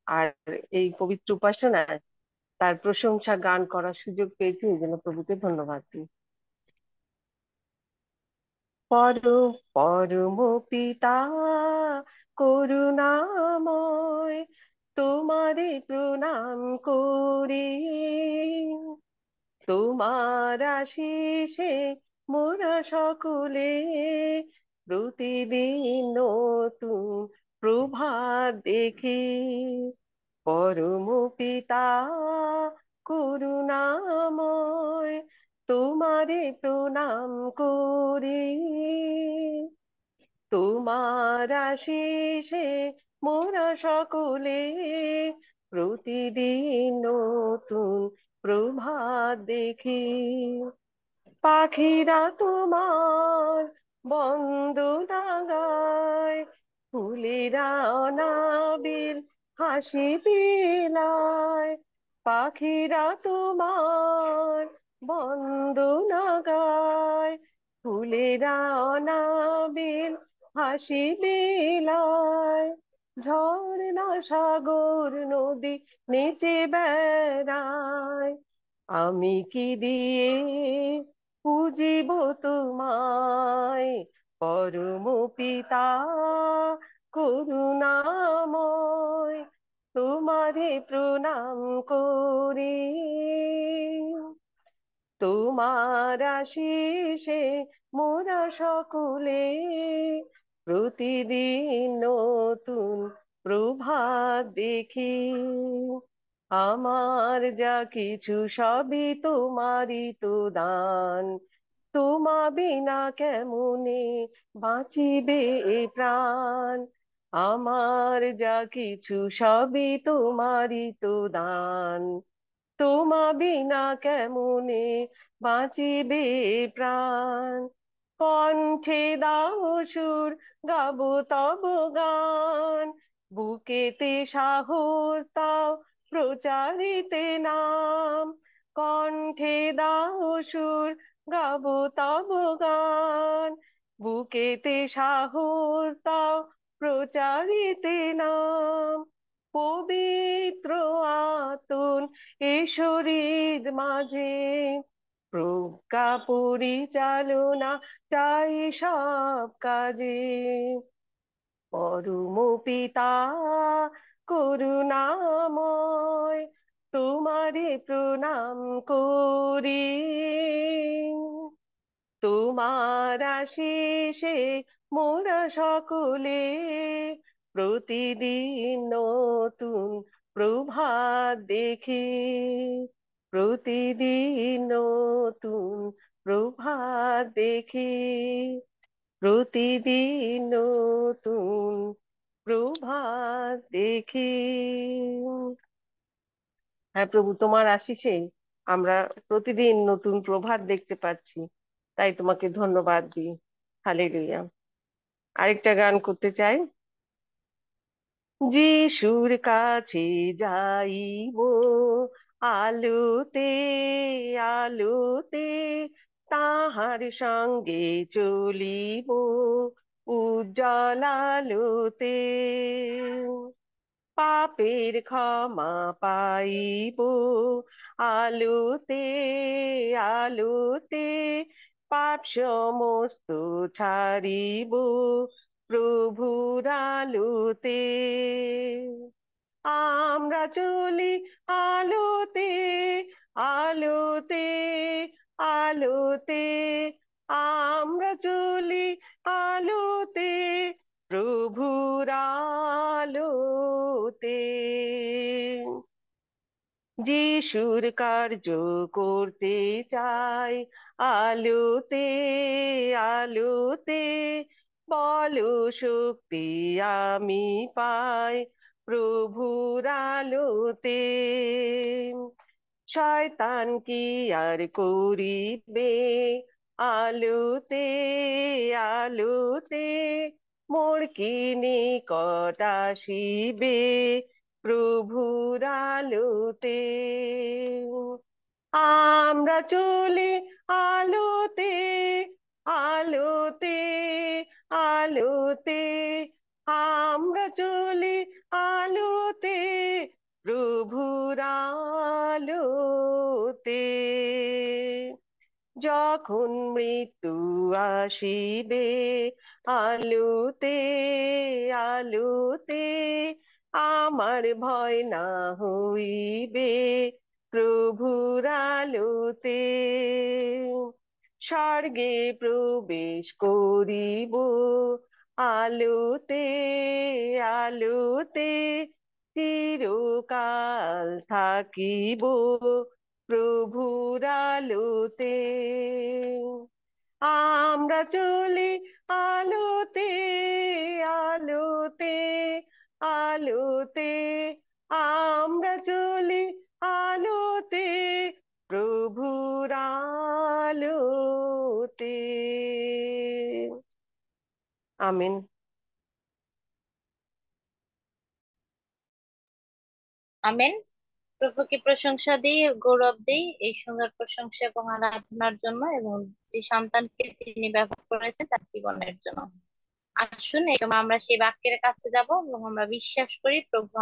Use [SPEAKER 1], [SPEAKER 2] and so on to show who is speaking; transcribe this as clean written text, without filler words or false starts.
[SPEAKER 1] আর এই পবিত্র উপাসনায় তার প্রশংসা গান করার সুযোগ পেয়েছি, এই জন্য প্রভুকে ধন্যবাদ দিই। পরম পিতা করুণাময়, তোমারে প্রণাম করি। তোমার আশিসে মোরা সকলে প্রতিদিন নতুন প্রভাত দেখি। পরম পিতা করুণাময়, তোমারে প্রণাম করি। তোমার আশিসে মোরা সকলে প্রতিদিন নতুন প্রভাত দেখি। পাখিরা তোমার বন্দনা গায়, ফুলেরা অনাবিল হাসি বিলায়। পাখিরা তোমার বন্দনা গায়, ফুলেরা অনাবিল হাসি বিলায়। ঝর্ণা সাগর নদী নেচে বেড়ায়, আমি কি দিয়ে পুজিব তোমায়। পরম পিতা করুণাময়, তোমারে প্রণাম করি। তোমার আশিসে মোরা সকলে প্রতিদিন নতুন প্রভাত দেখি। আমার যা কিছু সবই তোমারই তো দান, তোমা বিনা কেমনে বাঁচিবে এ প্রাণ। আমার যা কিছু সবই তোমারই তো দান, তোমা বিনা কেমনে বাঁচিবে প্রাণ। কণ্ঠে দাও সুর, গাবো তব গান, বুকেতে সাহস দাও প্রচারিতে নাম। কণ্ঠে দাও সুর, গাবো তব গান, বুকেতে সাহস দাও প্রচারিতে নাম। পবিত্র আতুন এ শরীর মাঝে প্রজ্ঞা পরিচালনা চাই সব কাজে। পরম পিতা করুণাময়, তোমারে প্রণাম করি। তোমার আশিসে মোরা সকলে প্রতিদিন নতুন প্রভাত দেখি। প্রতিদিন নতুন প্রভাত দেখি। প্রতিদিন নতুন প্রভাত দেখি। হ্যাঁ প্রভু, তোমার আশিসে আমরা প্রতিদিন নতুন প্রভাত দেখতে পাচ্ছি, তাই তোমাকে ধন্যবাদ দিই। হালেলুয়া। আরেকটা গান করতে চাই। যিশুর কাছে যাইব আলোতে, আলোতে তাহার সঙ্গে চলিব উজ্জ্বল আলোতে। পাপের ক্ষমা পাইব আলোতে, আলোতে পাপ সমস্ত ছাড়িব প্রভুর আলোতে। আমরা চলি আলোতে, আলোতে, আলোতে। আমরা চলি আলোতে, প্রভুর আলোতে। যিশুর কার্য করতে চাই আলোতে, আলোতে বলো শক্তি আমি পাই প্রভুর আলোতে। শয়তান কি আর করিবে আলোতে, আলোতে মোর কি নিকট আসিবে প্রভুর আলোতে। আমরা চলি আলোতে, আলোতে, আলোতে। আমরা চলি আলোতে, যখন মৃত্যু আসিবে আলোতে আলোতে, আমার ভয় না হইবে প্রভুর আলোতে। স্বর্গে প্রবেশ করিব আলোতে আলোতে, চিরকাল থাকিব প্রভুর আলোতে। আমরা চলি আলোতে আলোতে আলোতে, আমরা চলি আলোতে প্রভুর আলোতে। আমিন।
[SPEAKER 2] আমেন। প্রভুকে প্রশংসা দিই, গৌরব দিই এই সুন্দর প্রশংসা এবং আরাধনার জন্য, এবং যে সন্তানকে তিনি ব্যবহার করেছেন তার জীবনের জন্য। আসুন এই সময় আমরা সেই বাক্যের কাছে যাব এবং আমরা বিশ্বাস করি প্রভু